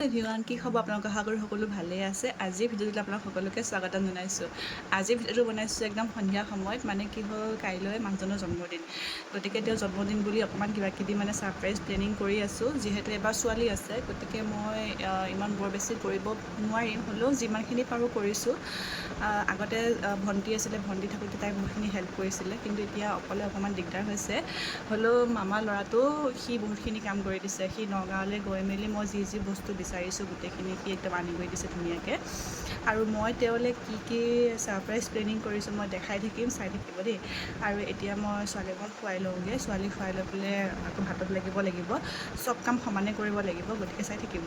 Everyone কি খবৰ আপোনালোক আশা কৰোঁ সকলো ভালেই আছে আজি ভিডিঅ'টোত আপোনালোক সকলোকে স্বাগতম জনাইছোঁ আজি ভিডিঅ'টো বনাইছোঁ একদম সন্ধিয়া সময়ত মানে কি হ'ল কাইলৈ মানুহজনৰ জন্মদিন গতিকে তেওঁ জন্মদিন বুলি অকণমান কিবাকিবি মানে ছাৰপ্ৰাইজ প্লেনিং কৰি আছোঁ যিহেতু এবাৰ ছোৱালী আছে গতিকে মই ইমান বৰ বেছি কৰিব নোৱাৰিম হ'লেও যিমানখিনি পাৰোঁ কৰিছোঁ আগতে ভণ্টি আছিলে ভণ্টি থাকোঁতে তাই বহুতখিনি হেল্প কৰিছিলে কিন্তু এতিয়া অকলে অকণমান দিগদাৰ হৈছে হ'লেও মামাৰ ল'ৰাটো সি বহুতখিনি কাম কৰি দিছে সি নগাঁৱলৈ গৈ মেলি মই যি বস্তু বিচাৰিছোঁ গোটেইখিনি সি একদম আনি কৰি দিছে ধুনীয়াকৈ আৰু মই তেওঁলৈ কি ছাৰপ্ৰাইজ প্লেনিং কৰিছোঁ মই দেখাই থাকিম চাই থাকিব দেই আৰু এতিয়া মই ছোৱালীখন খুৱাই লওঁগৈ ছোৱালীক খুৱাই লৈ পেলাই আকৌ ভাতত লাগিব চব কাম সমানে কৰিব লাগিব গতিকে চাই থাকিব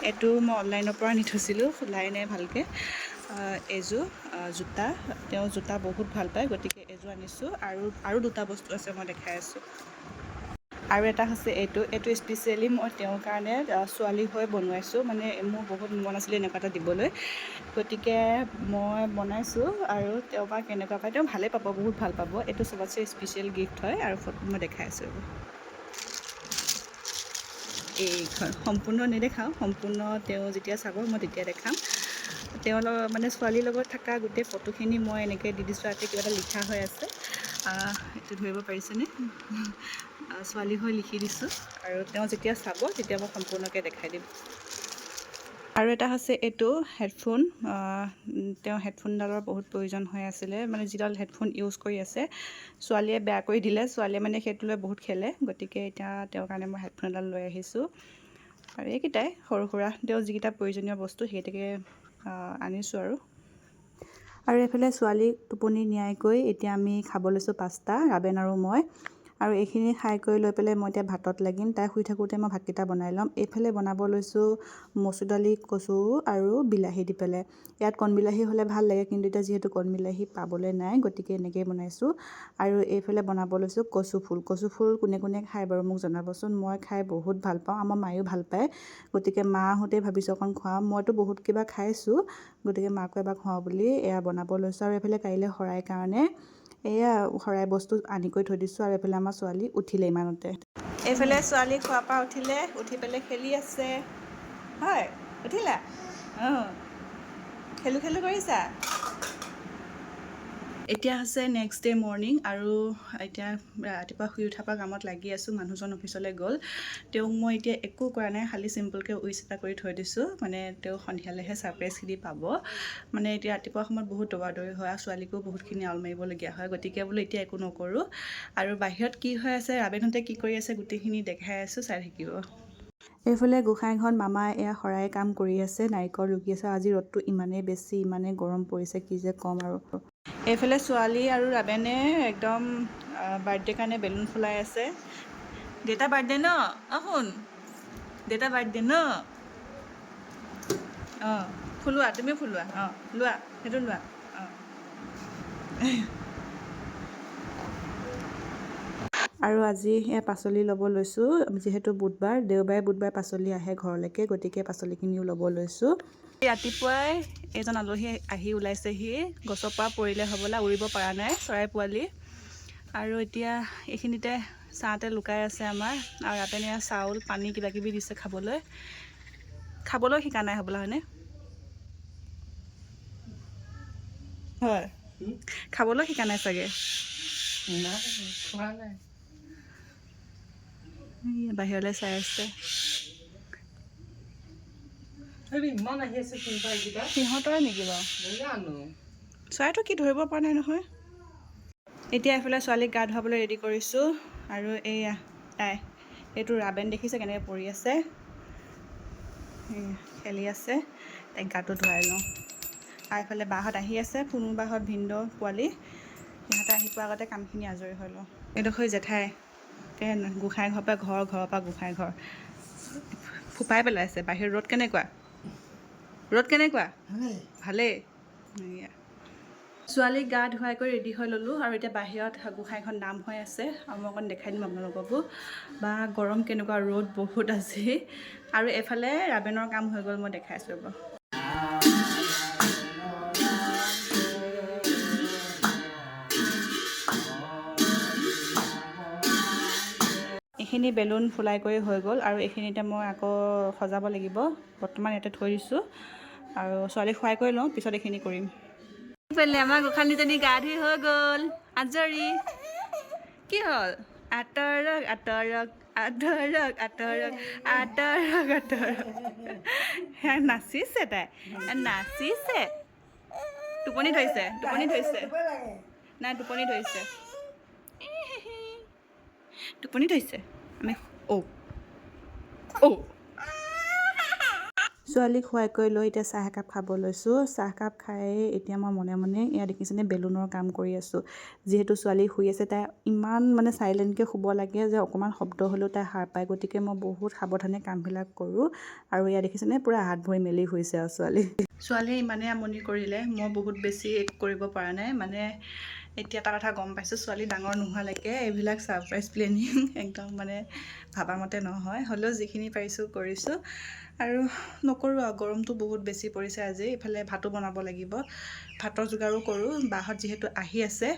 এইটো মই অনলাইনৰ পৰা আনি থৈছিলোঁ খোলাই নাই ভালকৈ এযোৰ জোতা তেওঁ জোতা বহুত ভাল পায় গতিকে এযোৰ আনিছোঁ আৰু দুটা বস্তু আছে মই দেখাই আছোঁ আৰু এটা হৈছে এইটো স্পেচিয়েলি মই তেওঁৰ কাৰণে ছোৱালী হৈ বনোৱাইছোঁ মানে মোৰ বহুত মন আছিলে এনেকুৱা এটা দিবলৈ গতিকে মই বনাইছোঁ আৰু তেওঁৰ পৰা কেনেকুৱা পায় তেওঁ ভালেই পাব বহুত ভাল পাব এইটো চবতছে স্পেচিয়েল গিফ্ট হয় আৰু ফটো মই দেখাই আছোঁ এইখন সম্পূৰ্ণ নেদেখাওঁ সম্পূৰ্ণ তেওঁ যেতিয়া চাব মই তেতিয়া দেখাম তেওঁ মানে ছোৱালীৰ লগত থকা গোটেই ফটোখিনি মই এনেকৈ দি দিছোঁ ইয়াতে কিবা এটা লিখা হৈ আছে এইটো ধৰিব পাৰিছেনে ছোৱালী হৈ লিখি দিছোঁ আৰু তেওঁ যেতিয়া চাব তেতিয়া মই সম্পূৰ্ণকৈ দেখাই দিম আৰু এটা হৈছে এইটো হেডফোন তেওঁ হেডফোনডালৰ বহুত প্ৰয়োজন হৈ আছিলে মানে যিডাল হেডফোন ইউজ কৰি আছে ছোৱালীয়ে বেয়া কৰি দিলে ছোৱালীয়ে মানে সেইটো লৈ বহুত খেলে গতিকে এতিয়া তেওঁৰ কাৰণে মই হেডফোন এডাল লৈ আহিছোঁ আৰু এইকেইটাই সৰু সুৰা তেওঁ যিকেইটা প্ৰয়োজনীয় বস্তু সেইকেইটাকে আনিছোঁ আৰু এইফালে ছোৱালীক টোপনি নিয়াইকৈ এতিয়া আমি খাব লৈছোঁ পাস্তা ৰাবেন আৰু মই আৰু এইখিনি খাই কৰি লৈ পেলাই মই এতিয়া ভাতত লাগিম তাই শুই থাকোঁতে মই ভাতকেইটা বনাই ল'ম এইফালে বনাব লৈছোঁ মচুৰ দালি কচু আৰু বিলাহী দি পেলাই ইয়াত কণ বিলাহী হ'লে ভাল লাগে কিন্তু এতিয়া যিহেতু কণ বিলাহী পাবলৈ নাই গতিকে এনেকৈয়ে বনাইছোঁ আৰু এইফালে বনাব লৈছোঁ কচু ফুল কোনে কোনে খায় বাৰু মোক জনাবচোন মই খাই বহুত ভাল পাওঁ আমাৰ মায়েও ভাল পায় গতিকে মাহঁতে ভাবিছোঁ অকণ খুৱাওঁ মইতো বহুত কিবা খাইছোঁ গতিকে মাকো এবাৰ খুৱাওঁ বুলি এয়া বনাব লৈছোঁ আৰু এইফালে কাইলৈ শৰাইৰ কাৰণে এয়া শৰাই বস্তু আনি কৰি থৈ দিছোঁ আৰু এইফালে আমাৰ ছোৱালী উঠিলে ইমানতে এইফালে ছোৱালী খোৱাৰ পৰা উঠি পেলাই খেলি আছে হয় উঠিলা খেলো কৰিছা এতিয়া হৈছে নেক্সট ডে মৰ্ণিং আৰু এতিয়া ৰাতিপুৱা শুই উঠাৰ পৰা কামত লাগি আছোঁ মানুহজন অফিচলৈ গ'ল তেওঁক মই এতিয়া একো কৰা নাই খালি চিম্পলকৈ উইচ এটা কৰি থৈ দিছোঁ মানে তেওঁ সন্ধিয়ালৈহে ছাৰপ্ৰাইজখিনি পাব মানে এতিয়া ৰাতিপুৱা সময়ত বহুত দৌৰা-দৌৰি হয় আৰু ছোৱালীকো বহুতখিনি আউল মাৰিবলগীয়া হয় গতিকে বোলো এতিয়া একো নকৰোঁ আৰু বাহিৰত কি হৈ আছে ৰাবেনহঁতে কি কৰি আছে গোটেইখিনি দেখাই আছোঁ চাই থাকিব এইফালে গোসাঁইঘৰত মামাই এয়া শৰাই কাম কৰি আছে নাৰিকল ৰুকি আছে আজি ৰ'দটো ইমানেই বেছি ইমানেই গৰম পৰিছে কি যে ক'ম আৰু এইফালে ছোৱালী আৰু ৰাবেনে একদম বাৰ্থডে কাৰণে বেলুন ফুলাই আছে দেউতা বাৰ্থডে ন শুন দেউতা বাৰ্থডে ন ফুলোৱা তুমিও ফুলোৱা লোৱা সেইটো লোৱা আৰু আজি পাচলি ল'ব লৈছোঁ যিহেতু দেওবাৰে পাচলি আহে ঘৰলৈকে গতিকে পাচলিখিনিও ল'ব লৈছোঁ ৰাতিপুৱাই এজন আলহী আহি ওলাইছেহি গছৰ পৰা পৰিলে হ'বলা উৰিব পৰা নাই চৰাই পোৱালি আৰু এতিয়া এইখিনিতে ছাঁতে লুকাই আছে আমাৰ আৰু ৰাবেনে চাউল পানী কিবাকিবি দিছে খাবলৈ শিকা নাই হ'বলা হয়নে হয় খাবলৈ শিকা নাই চাগে বাহিৰলৈ চাই আছে সিহঁতৰে নেকি বাৰু চৰাইটো কি ধৰিব পৰা নাই নহয় এতিয়া এইফালে ছোৱালীক গা ধুৱাবলৈ ৰেডি কৰিছোঁ আৰু এইয়া এইটো ৰাবেন দেখিছে কেনেকৈ পৰি আছে খেলি আছে তাইক গাটো ধুৱাই লওঁ আৰু এইফালে বাহঁত আহি আছে ফুনু বাহঁত ভিনদেউ পোৱালি সিহঁতে আহি পোৱাৰ আগতে কামখিনি আজৰি হৈ লওঁ এইডোখৰ জেঠাই গোসাঁই ঘৰৰ পৰা ঘৰৰ পৰা গোসাঁই ঘৰ ফুপাই পেলাইছে বাহিৰত ৰ'দ কেনেকুৱা ভালেই ছোৱালীক গা ধুৱাই কৰি ৰেডি হৈ ল'লোঁ আৰু এতিয়া বাহিৰত গোসাঁইখন নাম হৈ আছে আৰু মই অকণ দেখাই দিম আপোনালোককো বা গৰম কেনেকুৱা ৰ'দ বহুত আজি আৰু এফালে ৰাবেনৰ কাম হৈ গ'ল মই দেখাইছোঁ ৰ'ব এইখিনি বেলুন ফুলাই কৰি হৈ গ'ল আৰু এইখিনিতে মই আকৌ সজাব লাগিব। বৰ্তমান ইয়াতে থৈ দিছোঁ আৰু ছোৱালীক খুৱাই কৰি লওঁ, পিছত এইখিনি কৰিম। পেলে আমাৰ গোসাঁনীজনী গা ধুই হৈ গ'ল, আজৰি। কি হ'ল? আঁতৰক আঁতৰক আঁতৰক আঁতৰক আঁতৰক আঁতৰক। সেয়া নাচিছে, তাই নাচিছে। টোপনি ধৰিছে, টোপনি ধৰিছে। নাই, টোপনি ধৰিছে, টোপনি ধৰিছে। আমি ছোৱালীক খুৱাই কৰি লৈ এতিয়া চাহ একাপ খাব লৈছোঁ। চাহকাপ খাই এতিয়া মই মনে মনে এয়া দেখিছেনে বেলুনৰ কাম কৰি আছোঁ। যিহেতু ছোৱালী শুই আছে, তাই ইমান মানে চাইলেণ্টকৈ শুব লাগে যে অকণমান শব্দ হ'লেও তাই সাৰ পায়। গতিকে মই বহুত সাৱধানে কামবিলাক কৰোঁ। আৰু এয়া দেখিছেনে পূৰা হাত ভৰি মেলি শুইছে আৰু ছোৱালীয়ে ইমানেই আমনি কৰিলে, মই বহুত বেছি একো কৰিব পৰা নাই। মানে এতিয়া এটা কথা গম পাইছোঁ, ছোৱালী ডাঙৰ নোহোৱালৈকে এইবিলাক ছাৰপ্ৰাইজ প্লেনিং একদম মানে ভাবামতে নহয়। হ'লেও যিখিনি পাৰিছোঁ কৰিছোঁ আৰু নকৰোঁ আৰু। গৰমটো বহুত বেছি পৰিছে আজি। ইফালে ভাতো বনাব লাগিব, ভাতৰ যোগাৰো কৰোঁ। বাহঁত যিহেতু আহি আছে,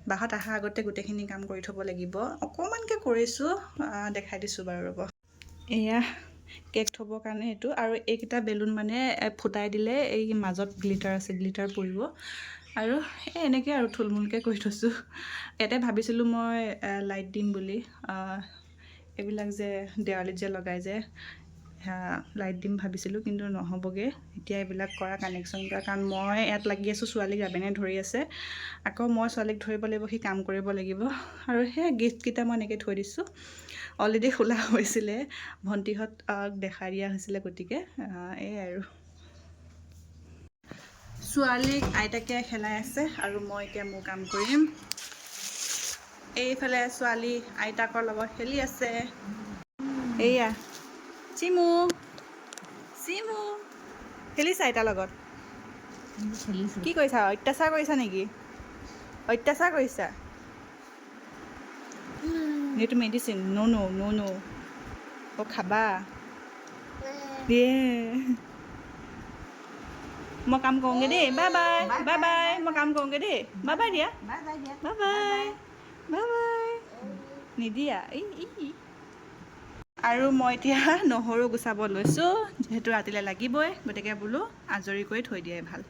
বাহঁত অহাৰ আগতে গোটেইখিনি কাম কৰি থ'ব লাগিব। অকণমানকৈ কৰিছোঁ, দেখাই দিছোঁ বাৰু, ৰ'ব। এয়া কেক থ'বৰ কাৰণে এইটো, আৰু এইকেইটা বেলুন মানে ফুটাই দিলে এই মাজত গ্লিটাৰ আছে, গ্লিটাৰ পৰিব। আৰু এনেকৈ আৰু থুলমূলকৈ কৰি থৈছোঁ। ইয়াতে ভাবিছিলোঁ মই লাইট দিম বুলি, এইবিলাক যে দেৱালীত যে লগাই যে লাইট দিম ভাবিছিলোঁ, কিন্তু নহ'বগৈ এতিয়া এইবিলাক কৰা, কানেকশ্যন কৰা। কাৰণ মই ইয়াত লাগি আছোঁ, ছোৱালীক ৰাবেনে ধৰি আছে, আকৌ মই ছোৱালীক ধৰিব লাগিব, সি কাম কৰিব লাগিব। আৰু সেই গিফ্টকেইটা মই এনেকৈ থৈ দিছোঁ। অলৰেডি খোলা হৈছিলে, ভণ্টিহঁত দেখাই দিয়া হৈছিলে, গতিকে এই আৰু ছোৱালীক আইতাকে খেলাই আছে আৰু মই এতিয়া মোৰ কাম কৰিম। এইফালে ছোৱালী আইতাকৰ লগত খেলি আছে। এইয়া চিমু চিমু খেলিছা আইতাৰ লগত? কি কৰিছা? অত্যাচাৰ কৰিছা নেকি? অত্যাচাৰ কৰিছা? এইটো মেডিচিন। নো অ' খাবা? দিয়ে। মই কাম কৰোঁগৈ দেই। Bye bye, bye bye. মই কাম কৰোঁগৈ দেই। বাই বাই দিয়া, বাই বাই, বাই বাই। নিদিয়া আৰু মই এতিয়া নহৰু গুচাব লৈছোঁ, যিহেতু ৰাতিলৈ লাগিবই, গতিকে বোলো আজৰি কৰি থৈ দিয়াই ভাল।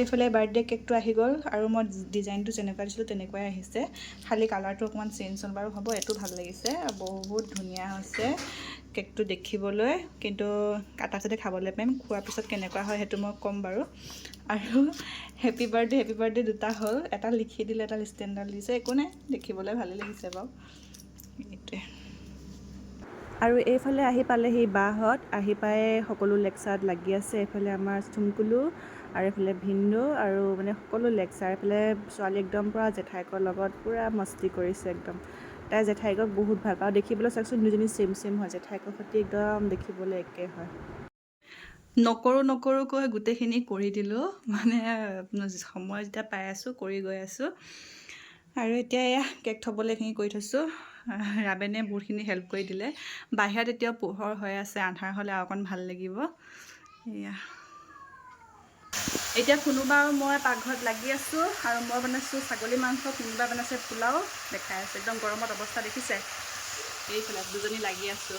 এইফালে বাৰ্থডে কেকটো আহি গ'ল আৰু মই ডিজাইনটো যেনেকুৱা দিছিলোঁ তেনেকুৱাই আহিছে, খালি কালাৰটো অকণমান চেঞ্জ হ'ল বাৰু। হ'ব, এইটো ভাল লাগিছে, বহুত ধুনীয়া হৈছে কেকটো দেখিবলৈ। কিন্তু কাটা চাটে খাবলৈ পাৰিম, খোৱাৰ পিছত কেনেকুৱা হয় সেইটো মই ক'ম বাৰু। আৰু হেপী বাৰ্থডে দুটা হ'ল, এটা লিখি দিলে, এটা ষ্টেণ্ডাৰ্ড দিছে। একো নাই, দেখিবলৈ ভালেই লাগিছে বাৰু। এইটোৱে। আৰু এইফালে আহি পালেহি বাহঁত, আহি পাই সকলো লেকচাৰত লাগি আছে। এইফালে আমাৰ চুমকুলু আৰু এইফালে ভিন্দু, আৰু মানে সকলো লেকচাৰ। এইফালে ছোৱালী একদম পূৰা জেঠাইকৰ লগত পূৰা মস্তি কৰিছে একদম। তাই জেঠাইকক বহুত ভাল পাওঁ। দেখিবলৈ চাওকচোন, দুজনী চেম হয়, জেঠাইকৰ সৈতে একদম দেখিবলৈ একে হয়। নকৰোঁকৈ গোটেইখিনি কৰি দিলোঁ, মানে সময় যেতিয়া পাই আছোঁ কৰি গৈ আছোঁ। আৰু এতিয়া এয়া কেক থ'বলৈ এইখিনি কৰি থৈছোঁ। ৰাবেনে বহুতখিনি হেল্প কৰি দিলে। বাহিৰত এতিয়াও পোহৰ হৈ আছে, আন্ধাৰ হ'লে আৰু অকণ ভাল লাগিব। এয়া এতিয়া কোনোবা মই পাকঘৰত লাগি আছোঁ আৰু মই বনাইছোঁ ছাগলী মাংস, কোনোবা বনাইছে পোলাও, দেখাই আছে। একদম গৰমত অৱস্থা দেখিছে। এইফালে দুজনী লাগি আছোঁ,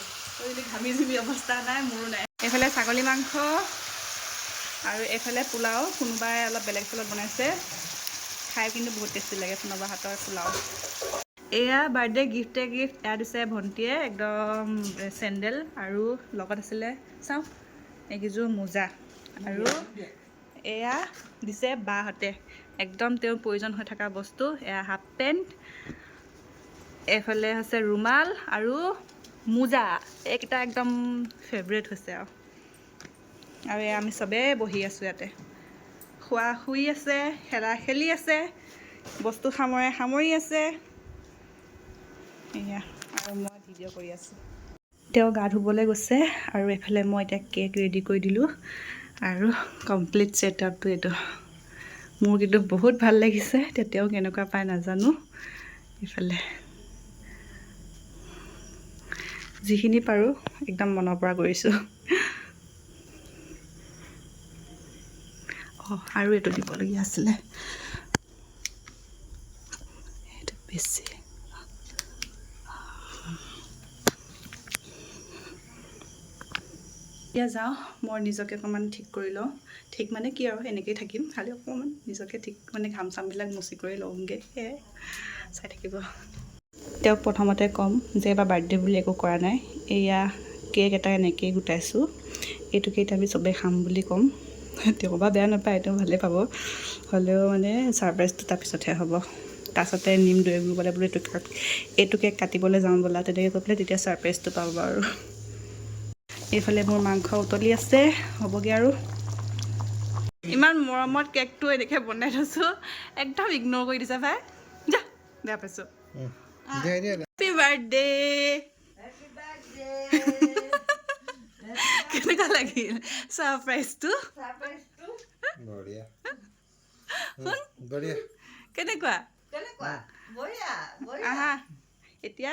ঘামি জুমি অৱস্থা নাই, মোৰো নাই। এইফালে ছাগলী মাংস আৰু এইফালে পোলাও, কোনোবাই অলপ বেলেগ ষ্টাইলত বনাইছে। খাই কিন্তু বহুত টেষ্টি লাগে কোনোবা হাতৰ পোলাও। এয়া বাৰ্থডে গিফ্ট এয়া দিছে ভণ্টিয়ে, একদম চেণ্ডেল, আৰু লগত আছিলে চাওঁ এইকেইযোৰ মোজা, আৰু এয়া দিছে বাহঁতে, একদম তেওঁৰ প্ৰয়োজন হৈ থকা বস্তু। এয়া হাফ পেণ্ট, এইফালে হৈছে ৰুমাল আৰু মোজা, এইকেইটা একদম ফেভৰেট হৈছে আৰু এয়া আমি চবেই বহি আছোঁ ইয়াতে। খোৱা শুই আছে, খেলা খেলি আছে, বস্তু সামৰি আছে। এয়া আৰু মই ভিডিঅ' কৰি আছোঁ। তেওঁ গা ধুবলৈ গৈছে আৰু এইফালে মই এতিয়া কেক ৰেডি কৰি দিলোঁ আৰু কমপ্লিট ছেটআপটো এইটো। মোৰ কিন্তু বহুত ভাল লাগিছে, তেওঁ কেনেকুৱা পায় নাজানো। এইফালে যিখিনি পাৰোঁ একদম মনৰ পৰা কৰিছোঁ। আৰু এইটো দিবলগীয়া আছিলে, এইটো বেছি। এতিয়া যাওঁ, মই নিজকে অকণমান ঠিক কৰি লওঁ। ঠিক মানে কি আৰু এনেকৈয়ে থাকিম, খালি অকণমান নিজকে ঠিক মানে ঘাম চামবিলাক মুচি কৰি লওঁগৈ, সেয়াই চাই থাকিব। তেওঁক প্ৰথমতে ক'ম যে এইবাৰ বাৰ্থডে বুলি একো কৰা নাই, এয়া কেক এটা এনেকৈয়ে গোটাইছোঁ, এইটো কেক আমি চবেই খাম বুলি ক'ম। তেওঁ বা বেয়া নাপায়, তেওঁ ভালেই পাব, হ'লেও মানে ছাৰপ্ৰাইজটো তাৰপিছতহে হ'ব। তাৰপাছতে নিম দৈ গুৰিবলৈ বোলে এইটো কেক কাটিবলৈ যাওঁ ব'লা, তেনেকৈ কৈ পেলাই তেতিয়া ছাৰপ্ৰাইজটো পাব আৰু। এইফালে মোৰ মাংস উতলি আছে, হ'বগৈ আৰু। ইমান মৰমত কেকটো এনেকৈ বনাই থৈছোঁ, একদম ইগন'ৰ কৰি দিছে ভাই, যা বেয়া পাইছোঁ। Happy birthday. কেনেকুৱা লাগিল ছাৰপ্ৰাইজটো? কেনেকুৱা? আহা এতিয়া।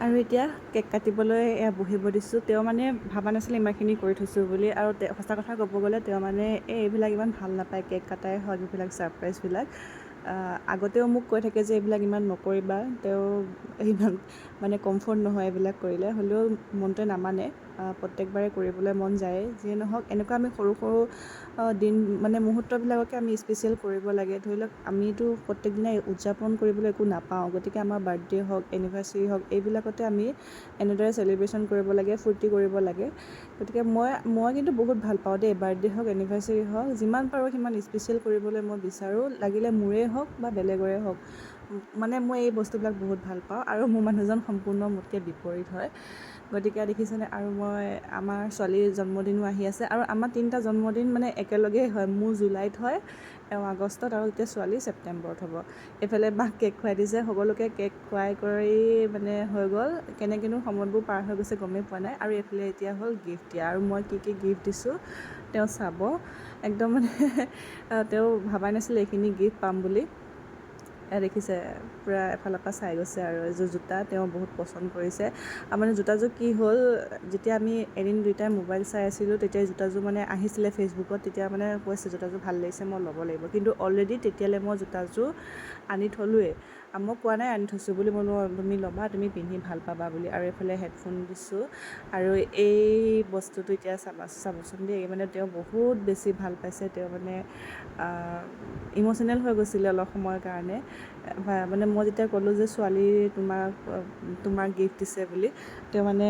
আৰু এতিয়া কেক কাটিবলৈ এয়া বহিব দিছোঁ। তেওঁ মানে ভাবা নাছিলে ইমানখিনি কৰি থৈছোঁ বুলি, আৰু সঁচা কথা ক'ব গ'লে তেওঁ মানে এইবিলাক ইমান ভাল নাপায়, কেক কাটাই হওক এইবিলাক ছাৰপ্ৰাইজবিলাক। আগতেও মোক কৈ থাকে যে এইবিলাক ইমান নকৰিবা, তেওঁ ইমান মানে কমফৰ্ট নহয় এইবিলাক কৰিলে, হ'লেও মনটোৱে নামানে। প্ৰত্যেকবাৰে কৰিবলৈ মন যায়, যিয়ে নহওক এনেকুৱা আমি সৰু সৰু দিন মানে মুহূৰ্তবিলাককে আমি স্পেচিয়েল কৰিব লাগে। ধৰি লওক আমিতো প্ৰত্যেক দিনাই উদযাপন কৰিবলৈ একো নাপাওঁ, গতিকে আমাৰ বাৰ্থডে হওক এনিভাৰ্চেৰী হওক এইবিলাকতে আমি এনেদৰে চেলিব্ৰেশ্যন কৰিব লাগে, ফূৰ্তি কৰিব লাগে। গতিকে মই কিন্তু বহুত ভাল পাওঁ দেই, বাৰ্থডে হওক এনিভাৰ্চেৰী হওক যিমান পাৰোঁ সিমান স্পেচিয়েল কৰিবলৈ মই বিচাৰোঁ, লাগিলে মোৰেই হওক বা বেলেগৰে হওক। মানে মই এই বস্তুবিলাক বহুত ভাল পাওঁ, আৰু মোৰ মানুহজন সম্পূৰ্ণ মোতকৈ বিপৰীত হয়। গতিকে দেখিছেনে, আৰু আমাৰ ছোৱালীৰ জন্মদিনো আহি আছে, আৰু আমাৰ 3টা জন্মদিন মানে একেলগেই হয়। মোৰ জুলাইত হয়, আগষ্টত, আৰু এতিয়া ছোৱালী ছেপ্টেম্বৰত হ'ব। এইফালে মাক কেক খুৱাই দিছে, সকলোকে কেক খুৱাই কৰি মানে হৈ গ'ল, কেনেকৈনো সময়বোৰ পাৰ হৈ গৈছে গমেই পোৱা নাই। আৰু এইফালে এতিয়া হ'ল গিফ্ট দিয়া, আৰু মই কি কি গিফ্ট দিছোঁ তেওঁ চাব। একদম মানে তেওঁ ভবাই নাছিলে এইখিনি গিফ্ট পাম বুলি। দেখিছে পূৰা এফালৰ পৰা চাই গৈছে, আৰু এযোৰ জোতা তেওঁ বহুত পচন্দ কৰিছে। মানে জোতাযোৰ কি হ'ল, যেতিয়া আমি এদিন দুয়োটাই মোবাইল চাই আছিলোঁ, তেতিয়া জোতাযোৰ মানে আহিছিলে ফেচবুকত, তেতিয়া মানে কৈছে জোতাযোৰ ভাল লাগিছে, মই ল'ব লাগিব। কিন্তু অলৰেডি তেতিয়ালৈ মই জোতাযোৰ আনি থ'লোৱেই, মই কোৱা নাই আনি থৈছোঁ বুলি, মই তুমি ল'বা, তুমি পিন্ধি ভাল পাবা বুলি। আৰু এইফালে হেডফোন দিছোঁ, আৰু এই বস্তুটো এতিয়া চাবচোন দেই, মানে তেওঁ বহুত বেছি ভাল পাইছে। তেওঁ মানে ইম'চনেল হৈ গৈছিলে অলপ সময়ৰ কাৰণে। মানে মই যেতিয়া ক'লোঁ যে ছোৱালী তোমাক গিফ্ট দিছে বুলি, তেওঁ মানে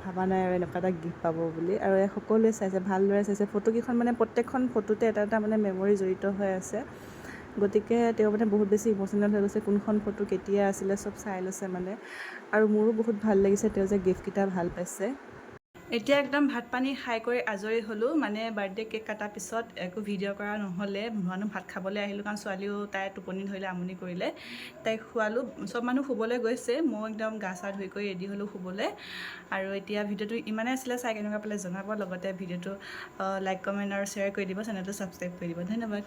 ভাবা নাই আৰু এনেকুৱা এটা গিফ্ট পাব বুলি। আৰু সকলোৱে চাইছে, ভালদৰে চাইছে, ফটোকেইখন মানে প্ৰত্যেকখন ফটোতে এটা এটা মানে মেমৰি জড়িত হৈ আছে। গতিকে তেওঁ মানে বহুত বেছি ইম'চনেল হৈ গৈছে, কোনখন ফটো কেতিয়া আছিলে চব চাই লৈছে মানে। আৰু মোৰো বহুত ভাল লাগিছে তেওঁ যে গিফ্টকেইটা ভাল পাইছে। এতিয়া একদম ভাত পানী খাই কৰি আজৰি হ'লোঁ, মানে বাৰ্থডে কেক কটাৰ পিছত একো ভিডিঅ' কৰা নহ'লে, মানুহ ভাত খাবলৈ আহিলোঁ, কাৰণ ছোৱালীও তাই টোপনি ধৰিলে, আমনি কৰিলে, তাইক খোৱালোঁ। চব মানুহ শুবলৈ গৈছে, মই একদম গা চা ধুই কৰি ৰেডি হ'লোঁ শুবলৈ। আৰু এতিয়া ভিডিঅ'টো ইমানেই আছিলে, চাই কেনেকুৱা পালে জনাব, লগতে ভিডিঅ'টো লাইক কমেণ্ট আৰু শ্বেয়াৰ কৰি দিব, চেনেলটো ছাবস্ক্ৰাইব কৰি দিব। ধন্যবাদ।